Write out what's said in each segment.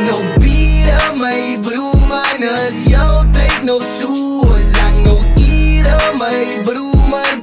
No bier, my broer man, is altyd nog so. Is ek nog hier, my broer man,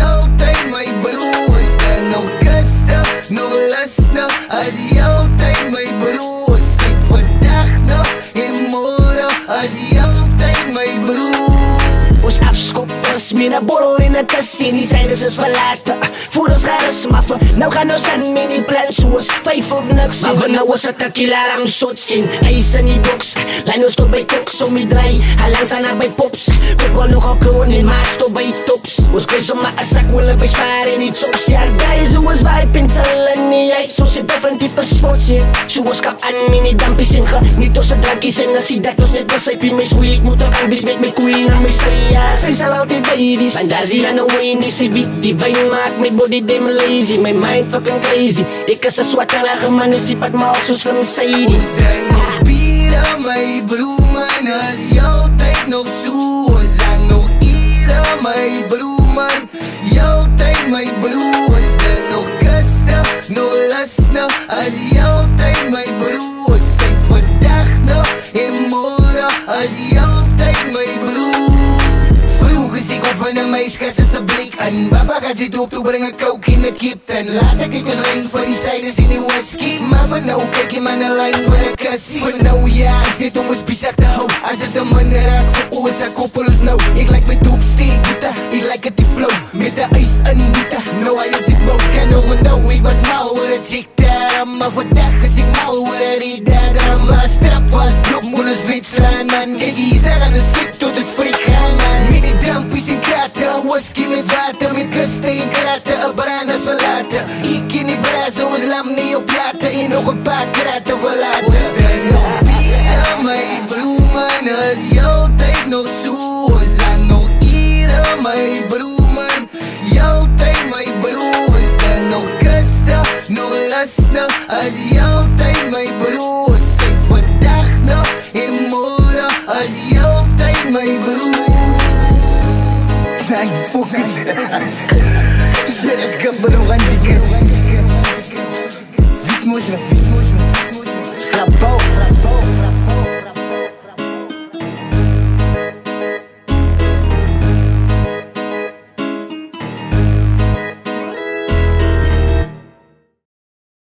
altyd my broer. Is daar nog kuste, nog lusne, is altyd my broer. Is ek vandag nog en môre, is altyd my broer. Ons afskop is meer 'n borrel en 'n kus en die sydes is verlaat. Voor ons gaan is maffe, nou gaan ons aan met die plan soos 5 of niks. Maar nou is het tequila lang sots in ijs in die box. Lijn ons tot bij koks om die draai, langs aan bij pops. Voetbal nogal kroon en maat tot bij tops. Ons kruis om maar een zak willen bij sparen in die tops. Ja guys, hoe ons vibe in z'n niet ijs. Zo zit different type sports hier. Zo ons kap aan mini dampies en niet tussen drankjes en dan zie dat ons net was. Ik mijn sweet, moet er aan met mijn queen aan mijn stria. Zij zal altijd babies, maar daar zie je nou in die civiek. Die wijn maakt mijn body damn lazy, my mind fucking crazy. Ek is 'n swatterige man, net siepat my al so slim Sadie. Ons drink nog bier, my broer man, is altyd nog so. Is ek nog hier, my broer man, altyd my broer. Ons drink nog kuste, nog lusne, is altyd my broer. Is ek vandag nog en môre, is altyd my broer. Vroeg is ek op van 'n meiskas is 'n blik aan. Baba gaat zit op toe bring 'n coke in 'n Kipton. Later kyk ons lyn vir die sydes in die whisky. Maar van nou kyk jy man 'n lyn vir 'n kussie. Van nou ja, is net om ons besig te hou. As dit 'n man raak vir ons, ek koppel ons nou. Ek like my doop steek, boeta, ek like het die flow. Met 'n ys in boeta, nou hy is ek bout. Kan nog onthou, ek was mal oor 'n chick daar. Maar vandag is ek mal oor 'n rieder. Dan was trap, was blok, moet ons witslaan man. Kijk hier, zeg aan de siek tot het freak gaan man. Mini dampies en kraten, whisky met water. Met kusten en kraten, 'n brand is verlaten. Ik in die brazen, ons lam niet op jaten. En nog een paar kraten.